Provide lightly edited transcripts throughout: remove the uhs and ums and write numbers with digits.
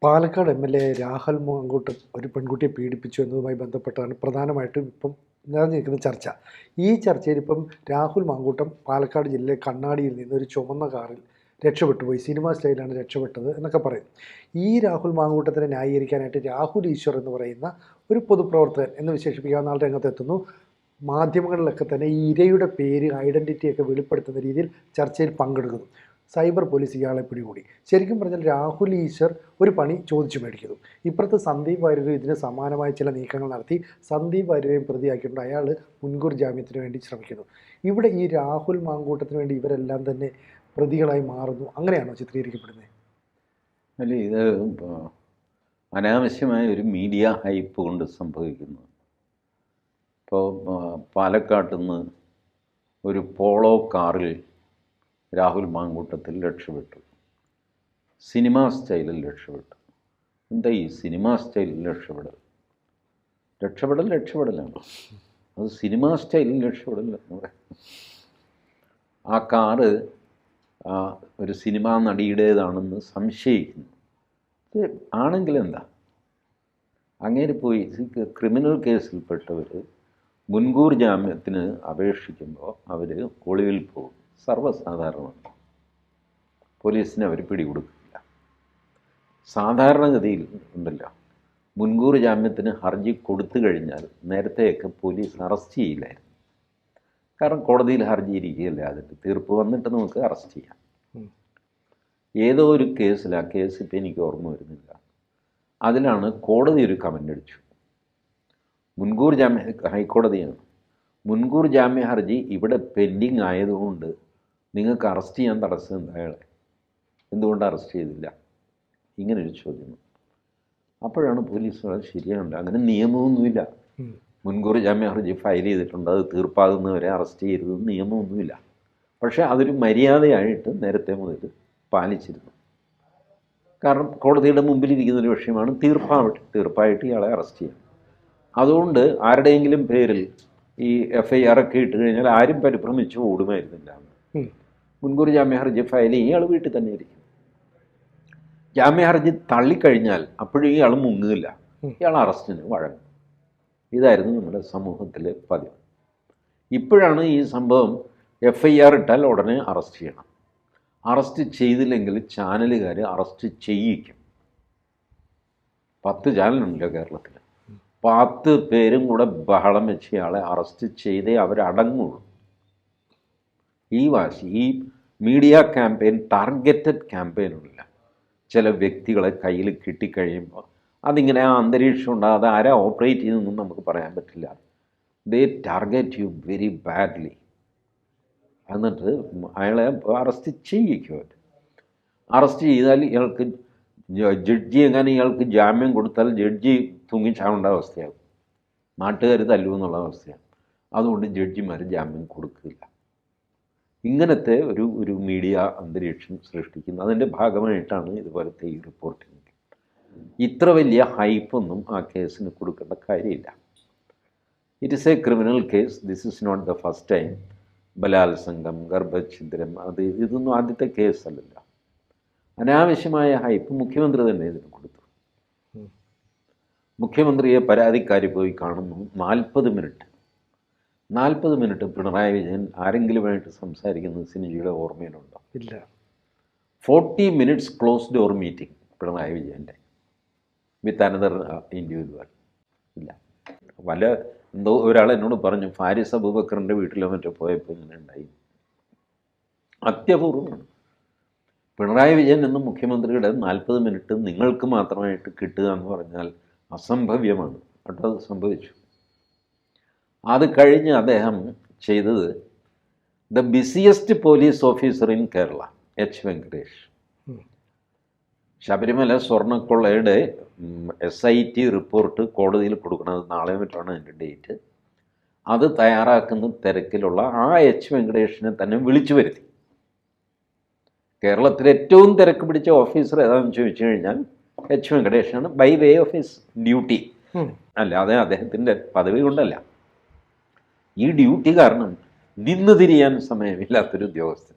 Palakkad MLA. Rahul Mankoottam ഒരു പെൺകുട്ടിയെ പീഡിപ്പിച്ചു എന്നതുമായി ബന്ധപ്പെട്ടാണ് പ്രധാനമായിട്ടും ഇപ്പം നിറഞ്ഞിരിക്കുന്ന ചർച്ച. ഈ ചർച്ചയിൽ ഇപ്പം രാഹുൽ മാങ്കൂട്ടം പാലക്കാട് ജില്ലയിലെ കണ്ണാടിയിൽ നിന്ന് ഒരു ചുമന്ന കാറിൽ രക്ഷപ്പെട്ടുപോയി, സിനിമ സ്റ്റൈലാണ് രക്ഷപ്പെട്ടത് എന്നൊക്കെ പറയും. ഈ രാഹുൽ മാങ്കൂട്ടത്തിനെ ന്യായീകരിക്കാനായിട്ട് രാഹുൽ ഈശ്വർ എന്ന് പറയുന്ന ഒരു പൊതുപ്രവർത്തകൻ എന്ന് വിശേഷിപ്പിക്കാവുന്ന ആൾ രംഗത്തെത്തുന്നു. മാധ്യമങ്ങളിലൊക്കെ തന്നെ ഈ ഇരയുടെ പേര്, ഐഡൻറ്റിറ്റിയൊക്കെ വെളിപ്പെടുത്തുന്ന രീതിയിൽ ചർച്ചയിൽ പങ്കെടുക്കുന്നു. സൈബർ പോലീസ് ഇയാളെ പിടികൂടി. ശരിക്കും പറഞ്ഞാൽ രാഹുൽ ഈശ്വർ ഒരു പണി ചോദിച്ചു മേടിക്കുന്നു. ഇപ്പുറത്ത് സന്ദീപ് വാര്യർ ഇതിന് സമാനമായ ചില നീക്കങ്ങൾ നടത്തി സന്ദീപ് വാര്യരെയും പ്രതിയാക്കിയിട്ടുണ്ട്. അയാൾ മുൻകൂർ ജാമ്യത്തിന് വേണ്ടി ശ്രമിക്കുന്നു. ഇവിടെ ഈ രാഹുൽ മാങ്കൂട്ടത്തിന് വേണ്ടി ഇവരെല്ലാം തന്നെ പ്രതികളായി മാറുന്നു. അങ്ങനെയാണോ ചിത്രീകരിക്കപ്പെടുന്നത്? അല്ല, ഇത് അനാവശ്യമായ ഒരു മീഡിയ ഹൈപ്പ് കൊണ്ട് സംഭവിക്കുന്നു. ഇപ്പോൾ പാലക്കാട്ട് നിന്ന് ഒരു പോളോ കാറിൽ രാഹുൽ മാങ്കൂട്ടത്തിൽ രക്ഷപ്പെട്ടു. സിനിമ സ്റ്റൈലിൽ രക്ഷപ്പെട്ടു. എന്താ ഈ സിനിമ സ്റ്റൈലിൽ രക്ഷപ്പെടലാണ്. അത് സിനിമ സ്റ്റൈലിൽ രക്ഷപ്പെടലെന്ന് പറയാം. ആ കാറ് ഒരു സിനിമാ നടിയുടേതാണെന്ന് സംശയിക്കുന്നു. ആണെങ്കിൽ എന്താ, അങ്ങേര് പോയി ക്രിമിനൽ കേസിൽപ്പെട്ടവർ മുൻകൂർ ജാമ്യത്തിന് അപേക്ഷിക്കുമ്പോൾ അവർ ഒളിവിൽ പോകും. സർവ്വസാധാരണമാണ്. പോലീസിനെ അവർ പിടികൊടുക്കില്ല. സാധാരണഗതിയിൽ ഉണ്ടല്ലോ, മുൻകൂർ ജാമ്യത്തിന് ഹർജി കൊടുത്തു കഴിഞ്ഞാൽ നേരത്തെയൊക്കെ പോലീസ് അറസ്റ്റ് ചെയ്യില്ലായിരുന്നു. കാരണം കോടതിയിൽ ഹർജി ഇരിക്കുകയല്ല, അതിൻ്റെ തീർപ്പ് വന്നിട്ട് നമുക്ക് അറസ്റ്റ് ചെയ്യാം. ഏതോ ഒരു കേസിൽ, ആ കേസ് ഇപ്പം എനിക്ക് ഓർമ്മ വരുന്നില്ല, അതിലാണ് കോടതി ഒരു കമൻ്റ് അടിച്ചു. മുൻകൂർ ജാമ്യ, ഹൈക്കോടതിയാണ്, മുൻകൂർ ജാമ്യ ഹർജി ഇവിടെ പെൻഡിങ് ആയതുകൊണ്ട് നിങ്ങൾക്ക് അറസ്റ്റ് ചെയ്യാൻ തടസ്സം എന്താ, അയാളെ എന്തുകൊണ്ട് അറസ്റ്റ് ചെയ്തില്ല, ഇങ്ങനൊരു ചോദ്യം. അപ്പോഴാണ് പോലീസ് പറഞ്ഞത് ശരിയാണല്ലോ, അങ്ങനെ നിയമമൊന്നുമില്ല. മുൻകൂർ ജാമ്യ ഹർജി ഫയൽ ചെയ്തിട്ടുണ്ട്, അത് തീർപ്പാകുന്നവരെ അറസ്റ്റ് ചെയ്തതെന്ന് നിയമമൊന്നുമില്ല. പക്ഷേ അതൊരു മര്യാദയായിട്ട് നേരത്തെ മുതൽ പാലിച്ചിരുന്നു. കാരണം കോടതിയുടെ മുമ്പിലിരിക്കുന്നൊരു വിഷയമാണ്, തീർപ്പായിട്ട് ഇയാളെ അറസ്റ്റ് ചെയ്യാം. അതുകൊണ്ട് ആരുടെയെങ്കിലും പേരിൽ ഈ FIR ഒക്കെ ഇട്ട് കഴിഞ്ഞാൽ ആരും പരിഭ്രമിച്ച് ഓടുമായിരുന്നില്ല. മുൻകൂർ ജാമ്യ ഹർജി ഫയൽ ചെയ്യും, ഇയാൾ വീട്ടിൽ തന്നെ ഇരിക്കും. ജാമ്യ ഹർജി തള്ളിക്കഴിഞ്ഞാൽ അപ്പോഴും ഇയാൾ മുങ്ങുകയില്ല, ഇയാൾ അറസ്റ്റിന് വഴങ്ങും. ഇതായിരുന്നു നമ്മുടെ സമൂഹത്തിലെ പതിവ്. ഇപ്പോഴാണ് ഈ സംഭവം FIR ഇട്ടാൽ ഉടനെ അറസ്റ്റ് ചെയ്യണം. അറസ്റ്റ് ചെയ്തില്ലെങ്കിൽ ചാനലുകാർ അറസ്റ്റ് ചെയ്യിക്കും. 10 ചാനലുണ്ടല്ലോ കേരളത്തിൽ. 10 പേരും കൂടെ ബഹളം വെച്ച് ഇയാളെ അറസ്റ്റ് ചെയ്തേ അവരടങ്ങുള്ളൂ. ഈ വാശി, ഈ മീഡിയ ക്യാമ്പയിൻ, ടാർഗറ്റഡ് ക്യാമ്പയിനുള്ള ചില വ്യക്തികളെ കയ്യിൽ കിട്ടിക്കഴിയുമ്പോൾ അതിങ്ങനെ ആ അന്തരീക്ഷം ഉണ്ടാകും. അത് ആരാ ഓപ്പറേറ്റ് ചെയ്തെന്നൊന്നും നമുക്ക് പറയാൻ പറ്റില്ല. ദേ ടാർഗറ്റ് യു വെരി ബാഡ്ലി. എന്നിട്ട് അയാളെ അറസ്റ്റ് ചെയ്യിക്കും. അവർ അറസ്റ്റ് ചെയ്താൽ ഇയാൾക്ക് ജഡ്ജി എങ്ങനെ ഇയാൾക്ക് ജാമ്യം കൊടുത്താൽ ജഡ്ജി തൂങ്ങിച്ചാവേണ്ട അവസ്ഥയാകും, നാട്ടുകാർ തല്ലുമെന്നുള്ള അവസ്ഥയാണ്. അതുകൊണ്ട് ജഡ്ജിമാർ ജാമ്യം കൊടുക്കില്ല. ഇങ്ങനത്തെ ഒരു മീഡിയ അന്തരീക്ഷം സൃഷ്ടിക്കുന്നു. അതിൻ്റെ ഭാഗമായിട്ടാണ് ഇതുപോലത്തെ ഈ റിപ്പോർട്ടിങ്. ഇത്ര വലിയ ഹൈപ്പൊന്നും ആ കേസിന് കൊടുക്കേണ്ട കാര്യമില്ല. It is a criminal case. This is not the first time. ബലാത്സംഗം, ഗർഭഛിദ്രം, ഇതൊന്നും ആദ്യത്തെ കേസല്ലല്ലോ. അനാവശ്യമായ ഹൈപ്പ് മുഖ്യമന്ത്രി തന്നെ ഇതിന് കൊടുത്തു. മുഖ്യമന്ത്രിയെ പരാതിക്കാരി പോയി കാണുന്നു. 40 മിനിറ്റ് പിണറായി വിജയൻ ആരെങ്കിലുമായിട്ട് സംസാരിക്കുന്നത് സിനിജിയുടെ ഓർമ്മയിലുണ്ടോ? ഇല്ല. 40 minutes close door meeting Pinarayi വിജയൻ്റെ വിത്ത് അനദർ ഇൻഡിവിജ്വൽ ഇല്ല. എന്തോ ഒരാൾ എന്നോട് പറഞ്ഞു, ഫാരിസ് അബൂബക്കറിൻ്റെ വീട്ടിലോ മറ്റോ പോയപ്പോൾ ഇങ്ങനെ ഉണ്ടായി. അത്യപൂർവമാണ്. പിണറായി വിജയൻ എന്ന മുഖ്യമന്ത്രിയുടെ 40 മിനിറ്റ് നിങ്ങൾക്ക് മാത്രമായിട്ട് കിട്ടുക എന്ന് പറഞ്ഞാൽ അസംഭവ്യമാണ്. കേട്ടോ, അത് സംഭവിച്ചു. അത് കഴിഞ്ഞ് അദ്ദേഹം ചെയ്തത് the busiest police officer in Kerala, H. Venkatesh, Sabarimala സ്വർണ്ണക്കൊള്ളയുടെ SIT റിപ്പോർട്ട് കോടതിയിൽ കൊടുക്കുന്നത് നാളെ മറ്റാണ് അതിൻ്റെ ഡേറ്റ്. അത് തയ്യാറാക്കുന്ന തിരക്കിലുള്ള ആ H. വെങ്കടേഷിനെ തന്നെ വിളിച്ചു വരുത്തി. കേരളത്തിലെ ഏറ്റവും തിരക്ക് പിടിച്ച ഓഫീസർ ഏതാണെന്ന് ചോദിച്ചു കഴിഞ്ഞാൽ H. വെങ്കടേഷാണ്, by way of his duty. അല്ലാതെ അദ്ദേഹത്തിൻ്റെ പദവി കൊണ്ടല്ല. ഈ ഡ്യൂട്ടി കാരണം നിന്ന് തിരിയാൻ സമയമില്ലാത്തൊരു ഉദ്യോഗസ്ഥൻ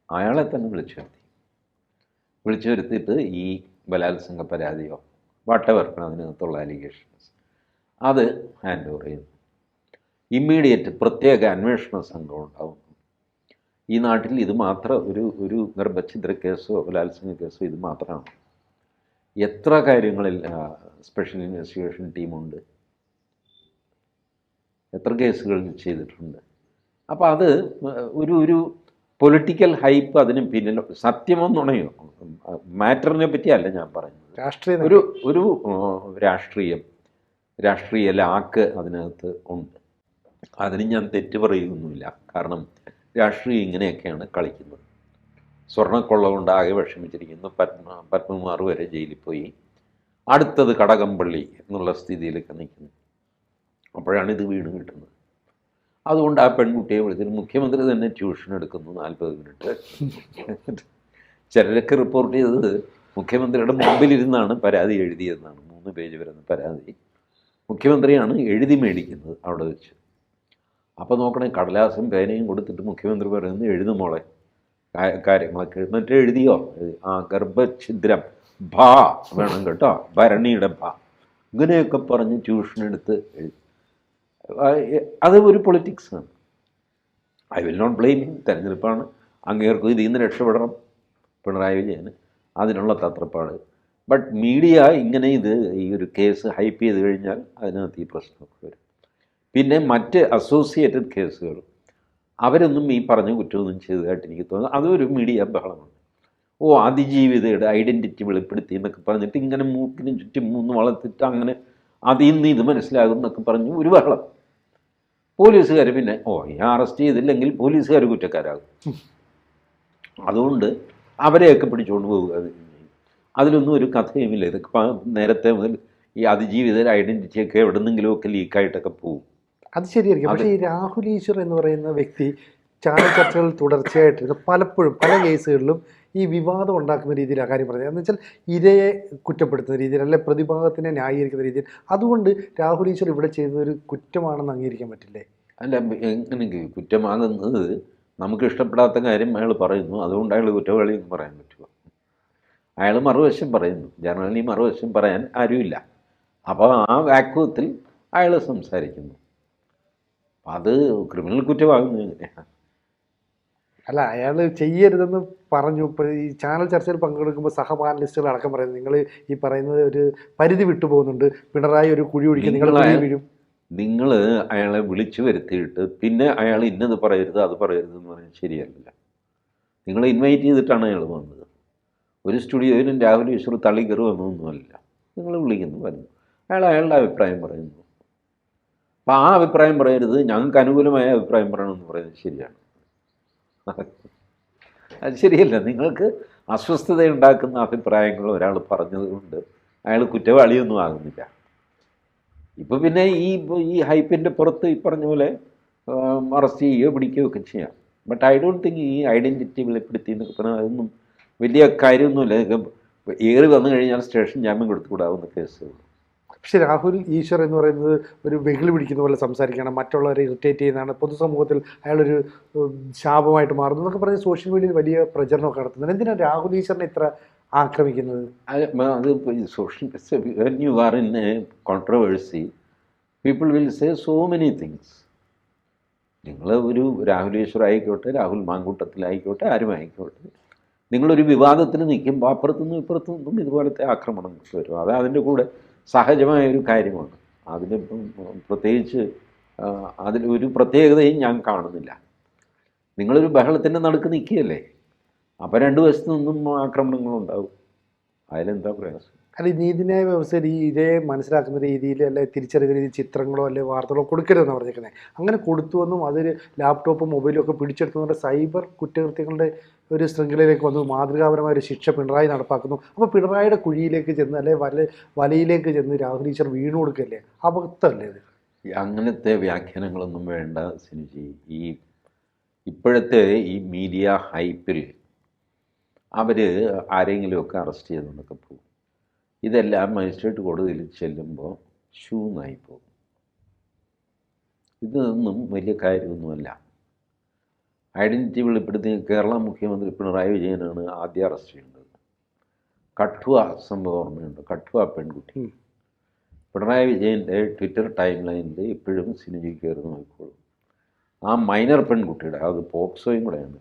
അയാളെ തന്നെ വിളിച്ചു വരുത്തിയിട്ട് ഈ ബലാത്സംഗ പരാതിയോ വാട്ടെവർ അതിനകത്തുള്ള അലിഗേഷൻസ് അത് ഹാൻഡ് ഓവർ ചെയ്യുന്നു. ഇമ്മീഡിയറ്റ് പ്രത്യേക അന്വേഷണ സംഘം ഉണ്ടാവും. ഈ നാട്ടിൽ ഇത് മാത്രം ഒരു ഗർഭഛിദ്ര കേസോ ബലാത്സംഗ കേസോ ഇത് മാത്രമാണ്. എത്ര കാര്യങ്ങളിൽ സ്പെഷ്യൽ ഇൻവെസ്റ്റിഗേഷൻ ടീമുണ്ട്, എത്ര കേസുകൾ ചെയ്തിട്ടുണ്ട്. അപ്പോൾ അത് ഒരു പൊളിറ്റിക്കൽ ഹൈപ്പ് അതിന് പിന്നിൽ സത്യമോ നുണയോ മാറ്ററിനെ പറ്റിയല്ല ഞാൻ പറയുന്നത്. ഒരു രാഷ്ട്രീയ ലാക്ക് അതിനകത്ത് ഉണ്ട്. അതിന് ഞാൻ തെറ്റ് പറയുകയൊന്നുമില്ല. കാരണം രാഷ്ട്രീയം ഇങ്ങനെയൊക്കെയാണ് കളിക്കുന്നത്. സ്വർണ്ണക്കൊള്ള കൊണ്ട് ആകെ വിഷമിച്ചിരിക്കുന്നു. പത്മകുമാർ വരെ ജയിലിൽ പോയി. അടുത്തത് കടകംപള്ളി എന്നുള്ള സ്ഥിതിയിലൊക്കെ നിൽക്കുന്നു. അപ്പോഴാണ് ഇത് വീണ് കിട്ടുന്നത്. അതുകൊണ്ട് ആ പെൺകുട്ടിയെ വിളിച്ചിട്ട് മുഖ്യമന്ത്രി തന്നെ ട്യൂഷൻ എടുക്കുന്നു 40 മിനിറ്റ്. ചിലരൊക്കെ റിപ്പോർട്ട് ചെയ്തത് മുഖ്യമന്ത്രിയുടെ മുമ്പിലിരുന്നാണ് പരാതി എഴുതിയതെന്നാണ്. 3 പേജ് വരുന്ന പരാതി മുഖ്യമന്ത്രിയാണ് എഴുതി മേടിക്കുന്നത് അവിടെ വെച്ച്. അപ്പോൾ നോക്കണേ, കടലാസും പേനയും കൊടുത്തിട്ട് മുഖ്യമന്ത്രി പറയുന്നത് എഴുതുമോളെ കാര്യങ്ങളൊക്കെ. മറ്റേ എഴുതിയോ, ഗർഭഛിദ്രം ഭാ വേണം കേട്ടോ, ഭരണിയുടെ ഭാ, ഇങ്ങനെയൊക്കെ പറഞ്ഞ് ട്യൂഷൻ എടുത്ത് എഴുതി. അത് ഒരു പൊളിറ്റിക്സാണ്. I will not blame him. തെരഞ്ഞെടുപ്പാണ്, അങ്ങേർക്കും ഇതിൽ നിന്ന് രക്ഷപ്പെടണം പിണറായി വിജയന്, അതിനുള്ള തത്രപ്പാട്. ബട്ട് മീഡിയ ഇങ്ങനെ ഈ ഒരു കേസ് ഹൈപ്പ് ചെയ്ത് കഴിഞ്ഞാൽ അതിനകത്ത് ഈ പ്രശ്നമൊക്കെ വരും. പിന്നെ മറ്റ് അസോസിയേറ്റഡ് കേസുകൾ അവരൊന്നും ഈ പറഞ്ഞ കുറ്റമൊന്നും ചെയ്തതായിട്ട് എനിക്ക് തോന്നുന്നു. അതൊരു മീഡിയ ബഹളമാണ്. അതിജീവിതയുടെ ഐഡൻറ്റിറ്റി വെളിപ്പെടുത്തി എന്നൊക്കെ പറഞ്ഞിട്ട് ഇങ്ങനെ മൂക്കിന് ചുറ്റും 3 വളർത്തിട്ട് അങ്ങനെ അതിൽ നിന്ന് ഇത് മനസ്സിലാകും എന്നൊക്കെ പറഞ്ഞു ഒരു ബഹളം. പോലീസുകാർ പിന്നെ ഈ അറസ്റ്റ് ചെയ്തില്ലെങ്കിൽ പോലീസുകാർ കുറ്റക്കാരാകും, അതുകൊണ്ട് അവരെയൊക്കെ പിടിച്ചുകൊണ്ട് പോവുക. അതിലൊന്നും ഒരു കഥയുമില്ല. ഇതൊക്കെ നേരത്തെ മുതൽ ഈ അതിജീവിതയുടെ ഐഡൻറ്റിറ്റിയൊക്കെ എവിടെന്നെങ്കിലുമൊക്കെ ലീക്കായിട്ടൊക്കെ പോകും. അത് ശരിയായിരിക്കും. പക്ഷേ ഈ രാഹുൽ ഈശ്വർ എന്ന് പറയുന്ന വ്യക്തി ചാനൽ ചർച്ചകൾ തുടർച്ചയായിട്ട് പലപ്പോഴും പല കേസുകളിലും ഈ വിവാദം ഉണ്ടാക്കുന്ന രീതിയിലാണ് കാര്യം പറഞ്ഞത്. എന്ന് വെച്ചാൽ ഇരയെ കുറ്റപ്പെടുത്തുന്ന രീതിയിൽ, അല്ലെ പ്രതിഭാഗത്തിനെ ന്യായീകരിക്കുന്ന രീതിയിൽ. അതുകൊണ്ട് രാഹുൽ ഈശ്വർ ഇവിടെ ചെയ്യുന്നതൊരു കുറ്റമാണെന്ന് അംഗീകരിക്കാൻ പറ്റില്ലേ? അല്ല, എങ്ങനെ കുറ്റമാകുന്നത്? നമുക്ക് ഇഷ്ടപ്പെടാത്ത കാര്യം അയാൾ പറയുന്നു, അതുകൊണ്ട് അയാൾ കുറ്റവാളി എന്ന് പറയാൻ പറ്റുമോ? അയാൾ മറുവശം പറയുന്നു. ജനറലി മറുവശം പറയാൻ ആരുമില്ല. അപ്പോൾ ആ വാക്വത്തിൽ അയാൾ സംസാരിക്കുന്നു. അത് ക്രിമിനൽ കുറ്റമാകുന്നത് എങ്ങനെയാണ്? അല്ല, അയാൾ ചെയ്യരുതെന്ന് പറഞ്ഞു. ഇപ്പോൾ ഈ ചാനൽ ചർച്ചയിൽ പങ്കെടുക്കുമ്പോൾ സഹപാനലിസ്റ്റുകൾ അടക്കം പറയുന്നത് നിങ്ങൾ ഈ പറയുന്നത് ഒരു പരിധി വിട്ടുപോകുന്നുണ്ട്, പിണറായി ഒരു കുഴി ഒഴിക്കും, നിങ്ങൾ വീഴും. നിങ്ങൾ അയാളെ വിളിച്ചു വരുത്തിയിട്ട് പിന്നെ അയാൾ ഇന്നത് പറയരുത് അത് പറയരുത് എന്ന് പറയാൻ ശരിയല്ല. നിങ്ങൾ ഇൻവൈറ്റ് ചെയ്തിട്ടാണ് അയാൾ വന്നത്. ഒരു സ്റ്റുഡിയോയിലും രാഹുൽ ഈശ്വർ തള്ളി കയറുമെന്നൊന്നുമല്ല. നിങ്ങൾ വിളിക്കുന്നു, വരുന്നു, അയാൾ അയാളുടെ അഭിപ്രായം പറയുന്നു. അപ്പോൾ ആ അഭിപ്രായം പറയരുത്, ഞങ്ങൾക്ക് അനുകൂലമായ അഭിപ്രായം പറയണമെന്ന് പറയുന്നത് ശരിയാണ്? അത് ശരിയല്ല. നിങ്ങൾക്ക് അസ്വസ്ഥതയുണ്ടാക്കുന്ന അഭിപ്രായങ്ങൾ ഒരാൾ പറഞ്ഞതുകൊണ്ട് അയാൾ കുറ്റവാളിയൊന്നും ആകുന്നില്ല. ഇപ്പോൾ പിന്നെ ഈ ഹൈപ്പിൻ്റെ പുറത്ത് ഈ പറഞ്ഞ പോലെ അറസ്റ്റ് ചെയ്യുകയോ പിടിക്കുകയോ ഒക്കെ ചെയ്യാം. ബട്ട് ഐ ഡോണ്ട് തിങ്ക് ഈ ഐഡൻറ്റിറ്റി വെളിപ്പെടുത്തി എന്നൊക്കെ പറഞ്ഞാൽ അതൊന്നും വലിയ കാര്യമൊന്നുമില്ല. ഏറി വന്നു കഴിഞ്ഞാൽ സ്റ്റേഷൻ ജാമ്യം കൊടുത്തുകൂടാവുന്ന കേസുകൾ. പക്ഷേ രാഹുൽ ഈശ്വർ എന്ന് പറയുന്നത് ഒരു വെകിളി പിടിക്കുന്ന പോലെ സംസാരിക്കണം, മറ്റുള്ളവരെ ഇറിറ്റേറ്റ് ചെയ്യുന്നതാണ്, പൊതുസമൂഹത്തിൽ അയാളൊരു ശാപമായിട്ട് മാറുന്നു എന്നൊക്കെ പറഞ്ഞ് സോഷ്യൽ മീഡിയയിൽ വലിയ പ്രചരണമൊക്കെ നടത്തുന്നത്. എന്തിനാണ് രാഹുൽ ഈശ്വറിനെ ഇത്ര ആക്രമിക്കുന്നത്? അത് social when you are in a controversy, people will say so many things. നിങ്ങൾ ഒരു രാഹുൽ ഈശ്വർ ആയിക്കോട്ടെ, രാഹുൽ മാങ്കൂട്ടത്തിലായിക്കോട്ടെ, ആരും ആയിക്കോട്ടെ, നിങ്ങളൊരു വിവാദത്തിന് നിൽക്കുമ്പോൾ അപ്പുറത്തുനിന്നും ഇപ്പുറത്തുനിന്നും ഇതുപോലത്തെ ആക്രമണം വരും. അത് അതിൻ്റെ കൂടെ സഹജമായ ഒരു കാര്യമാണ്. അതിന് പ്രത്യേകിച്ച് അതിലൊരു പ്രത്യേകതയും ഞാൻ കാണുന്നില്ല. നിങ്ങളൊരു ബഹളത്തിൻ്റെ നടുക്ക് നിൽക്കുകയല്ലേ, അപ്പോൾ 2 വശത്തു നിന്നും ആക്രമണങ്ങളുണ്ടാവും. അതിലെന്താ പ്രയാസം? അല്ല, ഈ നീതിന്യായ വ്യവസ്ഥയിൽ ഇതേ മനസ്സിലാക്കുന്ന രീതിയിൽ അല്ലെ തിരിച്ചറിയുന്ന രീതിയിൽ ചിത്രങ്ങളോ അല്ലെ വാർത്തകളോ കൊടുക്കരുതെന്നാണ് പറഞ്ഞിരിക്കുന്നത്. അങ്ങനെ കൊടുത്തുവെന്നും അതൊരു ലാപ്ടോപ്പും മൊബൈലും ഒക്കെ പിടിച്ചെടുത്തുകൊണ്ട് സൈബർ കുറ്റകൃത്യങ്ങളുടെ ഒരു ശൃംഖലയിലേക്ക് വന്നു. മാതൃകാപരമായ ഒരു ശിക്ഷ പിണറായി നടപ്പാക്കുന്നു. അപ്പോൾ പിണറായിയുടെ കുഴിയിലേക്ക് ചെന്ന് അല്ലെ വലയിലേക്ക് ചെന്ന് രാഹുൽ ഈശ്വർ വീണു കൊടുക്കല്ലേ? അബദ്ധമല്ലേ ഇത്? അങ്ങനത്തെ വ്യാഖ്യാനങ്ങളൊന്നും വേണ്ട സിനിജി. ഇപ്പോഴത്തെ ഈ മീഡിയ ഹൈപ്പിൽ അവർ ആരെങ്കിലുമൊക്കെ അറസ്റ്റ് ചെയ്തെന്നൊക്കെ പോകും. ഇതെല്ലാം മജിസ്ട്രേറ്റ് കോടതിയിൽ ചെല്ലുമ്പോൾ ഷൂന്നായി പോകും. ഇതൊന്നും വലിയ കാര്യമൊന്നുമല്ല. ഐഡൻറ്റിറ്റി വെളിപ്പെടുത്തി കേരള മുഖ്യമന്ത്രി പിണറായി വിജയനാണ് ആദ്യം അറസ്റ്റ് ചെയ്യേണ്ടത്. കഠുവ സംഭവം ഓർമ്മയുണ്ട്. കഠുവ പെൺകുട്ടി ഉം. പിണറായി വിജയൻ്റെ ട്വിറ്റർ ടൈം ലൈനിൽ ഇപ്പോഴും സിനിമയിൽ കയറി നോക്കിക്കോളും. ആ മൈനർ പെൺകുട്ടിയുടെ, അത് പോക്സോയും കൂടെയാണ്,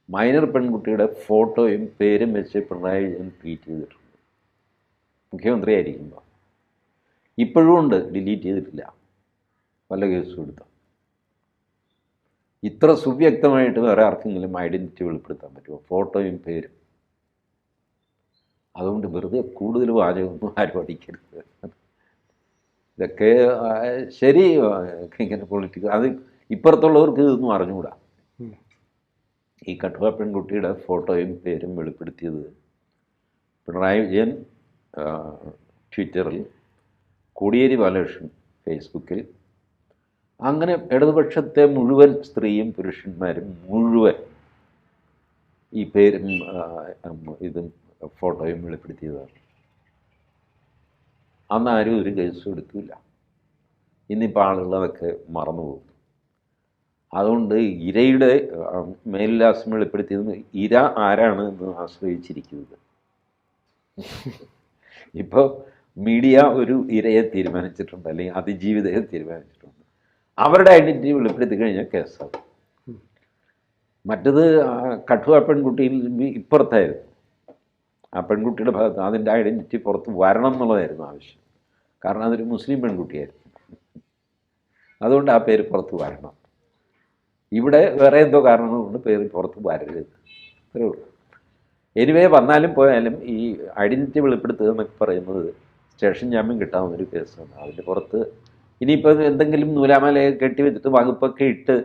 മൈനർ പെൺകുട്ടിയുടെ ഫോട്ടോയും പേരും വെച്ച് പിണറായി വിജയൻ ട്വീറ്റ് ചെയ്തിട്ടുണ്ട് മുഖ്യമന്ത്രി ആയിരിക്കുമ്പോൾ. ഇപ്പോഴും ഉണ്ട്, ഡിലീറ്റ് ചെയ്തിട്ടില്ല. വല്ല കേസും എടുത്തു. ഇത്ര സുവ്യക്തമായിട്ട് വേറെ ആർക്കെങ്കിലും ഐഡൻറ്റിറ്റി വെളിപ്പെടുത്താൻ പറ്റുമോ? ഫോട്ടോയും പേരും. അതുകൊണ്ട് വെറുതെ കൂടുതൽ വാചകമൊന്നും ആരും അടിക്കരുത്. ഇതൊക്കെ ശരി, ഇങ്ങനെ പൊളിറ്റിക്കൽ, അത് ഇപ്പുറത്തുള്ളവർക്ക് ഇതൊന്നും അറിഞ്ഞുകൂടാ. ഈ കഠുവ പെൺകുട്ടിയുടെ ഫോട്ടോയും പേരും വെളിപ്പെടുത്തിയത് പിണറായി വിജയൻ ട്വിറ്ററിൽ, കോടിയേരി ബാലകൃഷ്ണൻ ഫേസ്ബുക്കിൽ, അങ്ങനെ ഇടതുപക്ഷത്തെ മുഴുവൻ സ്ത്രീയും പുരുഷന്മാരും മുഴുവൻ ഈ പേരും ഇതും ഫോട്ടോയും വെളിപ്പെടുത്തിയതാണ്. അന്ന് ആരും ഒരു കേസും എടുക്കില്ല. ഇന്നിപ്പോൾ ആളുകൾ അതൊക്കെ മറന്നുപോകും. അതുകൊണ്ട് ഇരയുടെ മേൽവിലാസം വെളിപ്പെടുത്തിയത് ഇര ആരാണ് എന്ന് ആശ്രയിച്ചിരിക്കുന്നത്. ഇപ്പോൾ മീഡിയ ഒരു ഇരയെ തീരുമാനിച്ചിട്ടുണ്ട്, അല്ലെങ്കിൽ അതിജീവിതയെ തീരുമാനിച്ചിട്ടുണ്ട്. അവരുടെ ഐഡൻറ്റിറ്റി വെളിപ്പെടുത്തി കഴിഞ്ഞാൽ കേസാണ്. മറ്റത് കഠുവ പെൺകുട്ടിയിൽ ഇപ്പുറത്തായിരുന്നു. ആ പെൺകുട്ടിയുടെ ഭാഗത്ത് അതിൻ്റെ ഐഡൻറ്റിറ്റി പുറത്ത് വരണം എന്നുള്ളതായിരുന്നു ആവശ്യം. കാരണം അതൊരു മുസ്ലിം പെൺകുട്ടിയായിരുന്നു. അതുകൊണ്ട് ആ പേര് പുറത്ത് വരണം. ഇവിടെ വേറെ എന്തോ കാരണങ്ങൾ കൊണ്ട് പേര് പുറത്ത് വരരുത്, അത്രേ ഉള്ളൂ. എനിവേ, വന്നാലും പോയാലും ഈ ഐഡൻറ്റിറ്റി വെളിപ്പെടുത്തുക എന്നൊക്കെ പറയുന്നത് സ്റ്റേഷൻ ജാമ്യം കിട്ടാവുന്നൊരു കേസാണ്. അതിൻ്റെ പുറത്ത് ഇനിയിപ്പോൾ എന്തെങ്കിലും നൂലാമാലയൊക്കെ കെട്ടി വെച്ചിട്ട് വകുപ്പൊക്കെ ഇട്ട്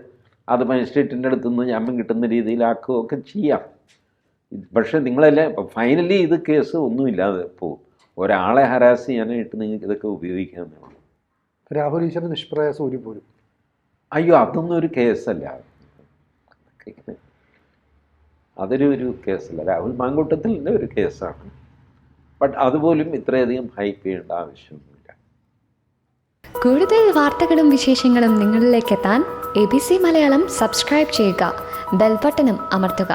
അത് മജിസ്ട്രേറ്റിൻ്റെ അടുത്ത് നിന്ന് ജാമ്യം കിട്ടുന്ന രീതിയിലാക്കുകയൊക്കെ ചെയ്യാം. പക്ഷേ നിങ്ങളെല്ലാം ഫൈനലി ഇത് കേസ് ഒന്നുമില്ലാതെ പോകും. ഒരാളെ ഹരാസ് ചെയ്യാനായിട്ട് നിങ്ങൾക്ക് ഇതൊക്കെ ഉപയോഗിക്കാമെന്നേ ഉള്ളൂ. രാഹുൽ ഈശ്വരൻ നിഷ്പ്രയാസം ഊരിപ്പോരും. അയ്യോ, അതൊന്നും ഒരു കേസല്ല. അതൊരു കേസല്ല. രാഹുൽ മാങ്കൂട്ടത്തിൻ്റെ ഒരു കേസാണ്. ബട്ട് അതുപോലും ഇത്രയധികം ഹൈപ്പ് ചെയ്യേണ്ട ആവശ്യമൊന്നുമില്ല. കൂടുതൽ വാർത്തകളും വിശേഷങ്ങളും നിങ്ങളിലേക്ക് എത്താൻ ABC മലയാളം സബ്സ്ക്രൈബ് ചെയ്യുക, ബെൽ ബട്ടണും അമർത്തുക.